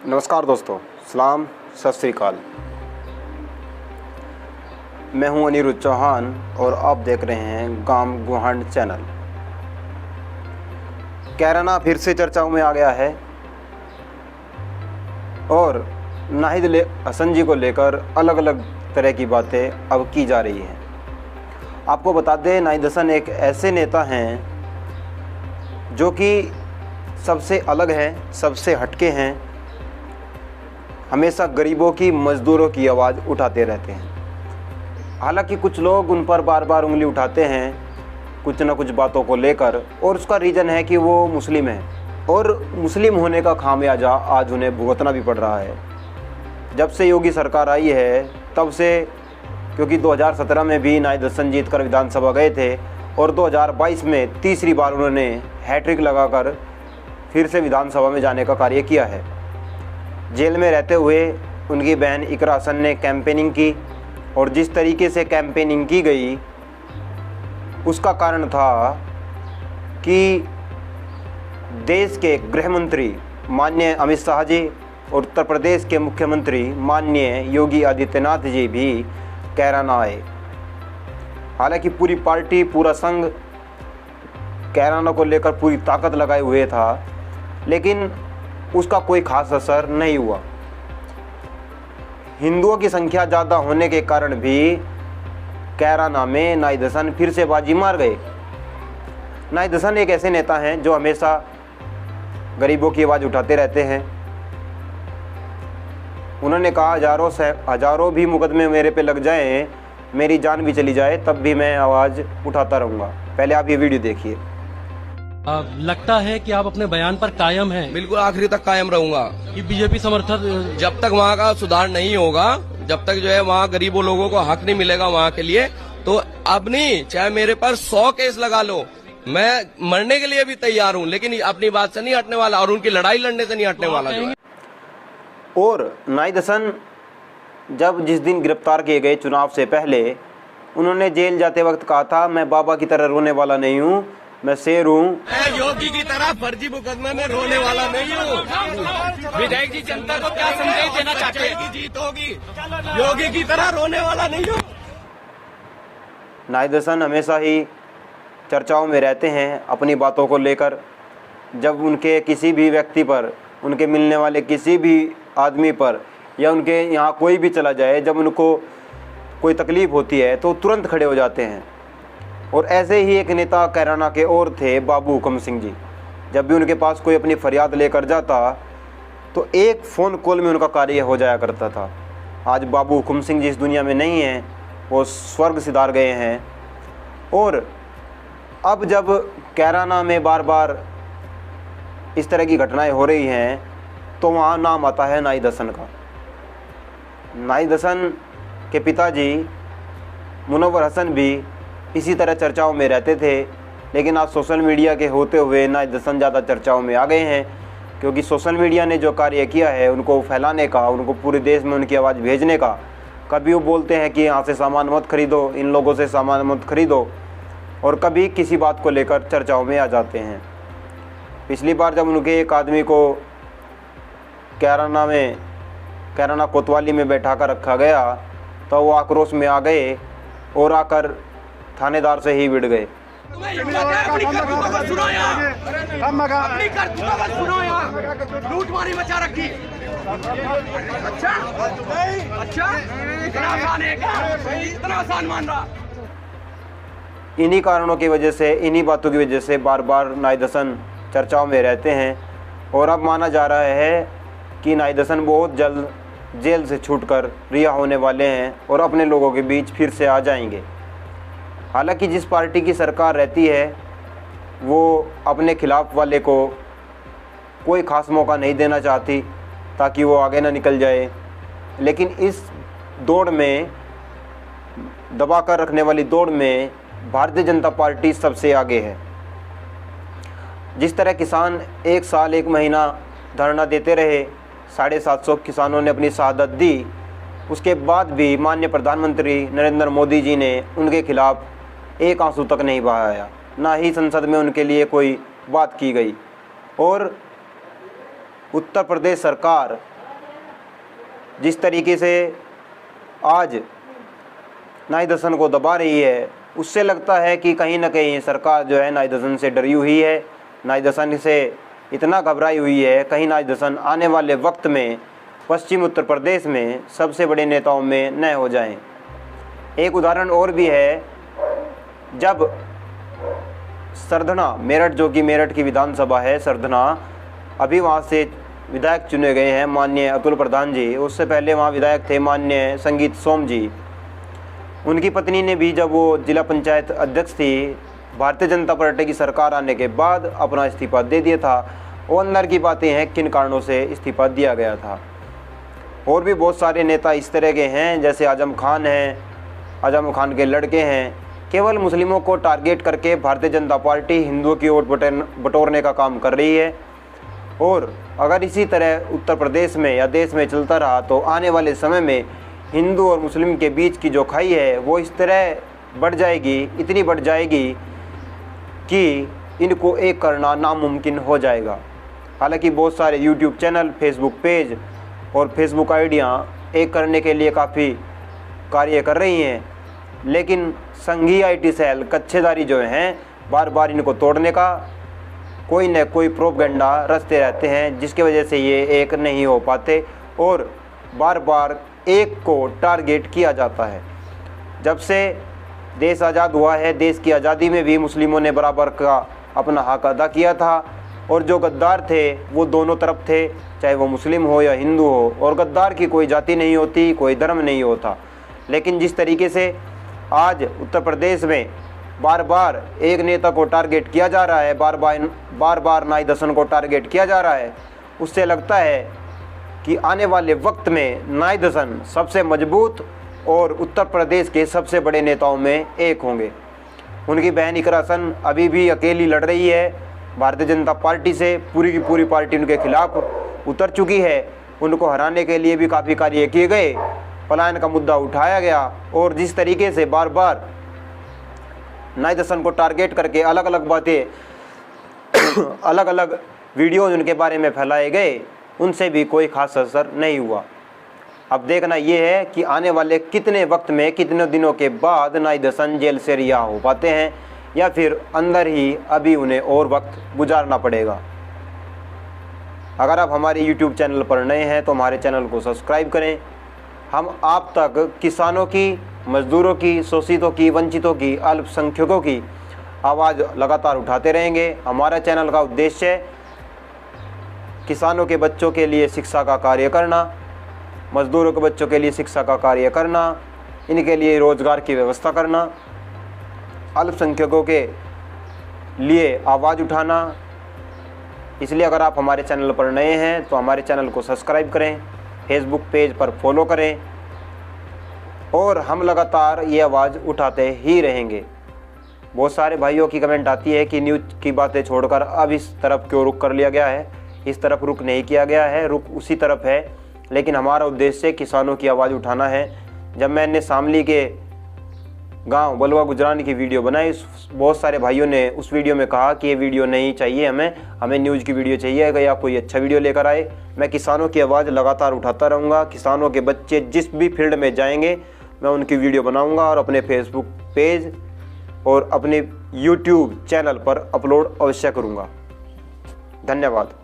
नमस्कार दोस्तों, सलाम, सत श्री अकाल। मैं हूं अनिरुद्ध चौहान और आप देख रहे हैं गांव गुहांड चैनल। कैराना फिर से चर्चाओं में आ गया है और नाहिद हसन जी को लेकर अलग अलग तरह की बातें अब की जा रही हैं। आपको बता दें, नाहिद हसन एक ऐसे नेता हैं जो कि सबसे अलग हैं, सबसे हटके हैं, हमेशा गरीबों की, मज़दूरों की आवाज़ उठाते रहते हैं। हालांकि कुछ लोग उन पर बार बार उंगली उठाते हैं कुछ न कुछ बातों को लेकर, और उसका रीज़न है कि वो मुस्लिम हैं और मुस्लिम होने का खामियाजा आज उन्हें भुगतना भी पड़ रहा है। जब से योगी सरकार आई है तब से, क्योंकि 2017 में भी नाहिद हसन जीत कर विधानसभा गए थे और 2022 में तीसरी बार उन्होंने हैट्रिक लगाकर फिर से विधानसभा में जाने का कार्य किया है। जेल में रहते हुए उनकी बहन इकरा हसन ने कैंपेनिंग की, और जिस तरीके से कैंपेनिंग की गई उसका कारण था कि देश के गृह मंत्री माननीय अमित शाह जी और उत्तर प्रदेश के मुख्यमंत्री माननीय योगी आदित्यनाथ जी भी कैराना आए। हालांकि पूरी पार्टी, पूरा संघ कैराना को लेकर पूरी ताकत लगाए हुए था, लेकिन उसका कोई खास असर नहीं हुआ। हिंदुओं की संख्या ज़्यादा होने के कारण भी कैराना में नाहिद हसन फिर से बाजी मार गए। नाहिद हसन एक ऐसे नेता हैं जो हमेशा गरीबों की आवाज़ उठाते रहते हैं। उन्होंने कहा, हजारों भी मुकदमे मेरे पे लग जाएं, मेरी जान भी चली जाए, तब भी मैं आवाज़ उठाता रहूँगा। पहले आप ये वीडियो देखिए। लगता है कि आप अपने बयान पर कायम हैं। बिल्कुल आखिरी तक कायम रहूंगा कि बीजेपी समर्थक जब तक वहाँ का सुधार नहीं होगा, जब तक जो है वहाँ गरीबों लोगों को हक नहीं मिलेगा वहाँ के लिए, तो अब नहीं, चाहे मेरे पर 100 केस लगा लो, मैं मरने के लिए भी तैयार हूँ, लेकिन अपनी बात से नहीं हटने वाला और उनकी लड़ाई लड़ने से नहीं हटने वाला जो है। और नाहिद हसन जब जिस दिन गिरफ्तार किए गए चुनाव से पहले, उन्होंने जेल जाते वक्त कहा था, मैं बाबा की तरह रोने वाला नहीं हूँ, मैं शेर हूँ। योगी की तरह फर्जी मुकदमे में रोने वाला नहीं हूँ। विधायक जी जनता को क्या संदेश देना चाहते हैं कि जीत होगी? योगी की तरह रोने वाला नहीं हूँ। नाहिद हसन हमेशा ही चर्चाओं में रहते हैं अपनी बातों को लेकर। जब उनके किसी भी व्यक्ति पर, उनके मिलने वाले किसी भी आदमी पर, या उनके यहाँ कोई भी चला जाए, जब उनको कोई तकलीफ़ होती है तो तुरंत खड़े हो जाते हैं। और ऐसे ही एक नेता कैराना के और थे, बाबू हुकुम सिंह जी। जब भी उनके पास कोई अपनी फरियाद लेकर जाता तो एक फ़ोन कॉल में उनका कार्य हो जाया करता था। आज बाबू हुकुम सिंह जी इस दुनिया में नहीं हैं, वो स्वर्ग सिधार गए हैं। और अब जब कैराना में बार बार इस तरह की घटनाएं हो रही हैं तो वहाँ नाम आता है नाहिद हसन का। नाहिद हसन के पिताजी मुनव्वर हसन भी इसी तरह चर्चाओं में रहते थे, लेकिन आज सोशल मीडिया के होते हुए नाहिद हसन ज़्यादा चर्चाओं में आ गए हैं, क्योंकि सोशल मीडिया ने जो कार्य किया है उनको फैलाने का, उनको पूरे देश में उनकी आवाज़ भेजने का। कभी वो बोलते हैं कि यहाँ से सामान मत खरीदो, इन लोगों से सामान मत खरीदो, और कभी किसी बात को लेकर चर्चाओं में आ जाते हैं। पिछली बार जब उनके एक आदमी को कैराना कोतवाली में बैठा कर रखा गया तो वो आक्रोश में आ गए और आकर थानेदार से ही भिड़ गए। लूटमारी मचा रखी। अच्छा, इतना आसान मान रहा। इन्हीं कारणों की वजह से, इन्हीं बातों की वजह से बार बार नाहिद हसन चर्चाओं में रहते हैं। और अब माना जा रहा है कि नाहिद हसन बहुत जल्द जेल से छूटकर रिहा होने वाले हैं और अपने लोगों के बीच फिर से आ जाएंगे। हालांकि जिस पार्टी की सरकार रहती है वो अपने खिलाफ वाले को कोई ख़ास मौका नहीं देना चाहती ताकि वो आगे ना निकल जाए, लेकिन इस दौड़ में, दबा कर रखने वाली दौड़ में भारतीय जनता पार्टी सबसे आगे है। जिस तरह किसान एक साल एक महीना धरना देते रहे, 750 किसानों ने अपनी शहादत दी, उसके बाद भी माननीय प्रधानमंत्री नरेंद्र मोदी जी ने उनके खिलाफ एक आंसू तक नहीं बहाया, ना ही संसद में उनके लिए कोई बात की गई। और उत्तर प्रदेश सरकार जिस तरीके से आज नाई दर्शन को दबा रही है, उससे लगता है कि कहीं ना कहीं सरकार जो है नाई दर्शन से डरी हुई है, नाई दर्शन से इतना घबराई हुई है। कहीं नाई दर्शन आने वाले वक्त में पश्चिम उत्तर प्रदेश में सबसे बड़े नेताओं में न हो जाएं। एक उदाहरण और भी है, जब सरधना मेरठ, जो कि मेरठ की विधानसभा है सरधना, अभी वहाँ से विधायक चुने गए हैं माननीय अतुल प्रधान जी। उससे पहले वहाँ विधायक थे माननीय संगीत सोम जी। उनकी पत्नी ने भी जब वो जिला पंचायत अध्यक्ष थी, भारतीय जनता पार्टी की सरकार आने के बाद अपना इस्तीफा दे दिया था। वो अंदर की बातें हैं किन कारणों से इस्तीफा दिया गया था। और भी बहुत सारे नेता इस तरह के हैं, जैसे आजम खान हैं, आजम खान के लड़के हैं। केवल मुस्लिमों को टारगेट करके भारतीय जनता पार्टी हिंदुओं की वोट बटोरने का काम कर रही है। और अगर इसी तरह उत्तर प्रदेश में या देश में चलता रहा तो आने वाले समय में हिंदू और मुस्लिम के बीच की जो खाई है वो इस तरह बढ़ जाएगी, इतनी बढ़ जाएगी कि इनको एक करना नामुमकिन हो जाएगा। हालांकि बहुत सारे यूट्यूब चैनल, फेसबुक पेज और फेसबुक आइडियाँ एक करने के लिए काफ़ी कार्य कर रही हैं, लेकिन संघीय IT सेल कच्छेदारी जो हैं बार बार इनको तोड़ने का कोई न कोई प्रोपगेंडा रचते रहते हैं, जिसकी वजह से ये एक नहीं हो पाते और बार बार एक को टारगेट किया जाता है। जब से देश आज़ाद हुआ है, देश की आज़ादी में भी मुस्लिमों ने बराबर का अपना हक अदा किया था। और जो गद्दार थे वो दोनों तरफ थे, चाहे वो मुस्लिम हो या हिंदू हो। और गद्दार की कोई जाति नहीं होती, कोई धर्म नहीं होता। लेकिन जिस तरीके से आज उत्तर प्रदेश में बार बार एक नेता को टारगेट किया जा रहा है, बार बार नाई दर्शन को टारगेट किया जा रहा है, उससे लगता है कि आने वाले वक्त में नाई दर्शन सबसे मजबूत और उत्तर प्रदेश के सबसे बड़े नेताओं में एक होंगे। उनकी बहन इकरा हसन अभी भी अकेली लड़ रही है भारतीय जनता पार्टी से। पूरी की पूरी पार्टी उनके खिलाफ उतर चुकी है। उनको हराने के लिए भी काफ़ी कार्य किए गए, पलायन का मुद्दा उठाया गया। और जिस तरीके से बार बार नाई दर्शन को टारगेट करके अलग अलग बातें अलग अलग वीडियोज उनके बारे में फैलाए गए, उनसे भी कोई खास असर नहीं हुआ। अब देखना ये है कि आने वाले कितने वक्त में, कितने दिनों के बाद नाई दर्शन जेल से रिहा हो पाते हैं या फिर अंदर ही अभी उन्हें और वक्त गुजारना पड़ेगा। अगर आप हमारे YouTube चैनल पर नए हैं तो हमारे चैनल को सब्सक्राइब करें। हम आप तक किसानों की, मजदूरों की, शोषितों की, वंचितों की, अल्पसंख्यकों की आवाज़ लगातार उठाते रहेंगे। हमारा चैनल का उद्देश्य है किसानों के बच्चों के लिए शिक्षा का कार्य करना, मजदूरों के बच्चों के लिए शिक्षा का कार्य करना, इनके लिए रोज़गार की व्यवस्था करना, अल्पसंख्यकों के लिए आवाज़ उठाना। इसलिए अगर आप हमारे चैनल पर नए हैं तो हमारे चैनल को सब्सक्राइब करें, फेसबुक पेज पर फॉलो करें और हम लगातार ये आवाज़ उठाते ही रहेंगे। बहुत सारे भाइयों की कमेंट आती है कि न्यूज़ की बातें छोड़कर अब इस तरफ क्यों रुख कर लिया गया है। इस तरफ रुख नहीं किया गया है, रुख उसी तरफ है, लेकिन हमारा उद्देश्य किसानों की आवाज़ उठाना है। जब मैंने शामली के गांव बलवा गुजरान की वीडियो बनाई, बहुत सारे भाइयों ने उस वीडियो में कहा कि ये वीडियो नहीं चाहिए, हमें न्यूज़ की वीडियो चाहिए या कोई अच्छा वीडियो लेकर आए। मैं किसानों की आवाज़ लगातार उठाता रहूँगा। किसानों के बच्चे जिस भी फील्ड में जाएंगे मैं उनकी वीडियो बनाऊँगा और अपने फेसबुक पेज और अपने यूट्यूब चैनल पर अपलोड अवश्य करूँगा। धन्यवाद।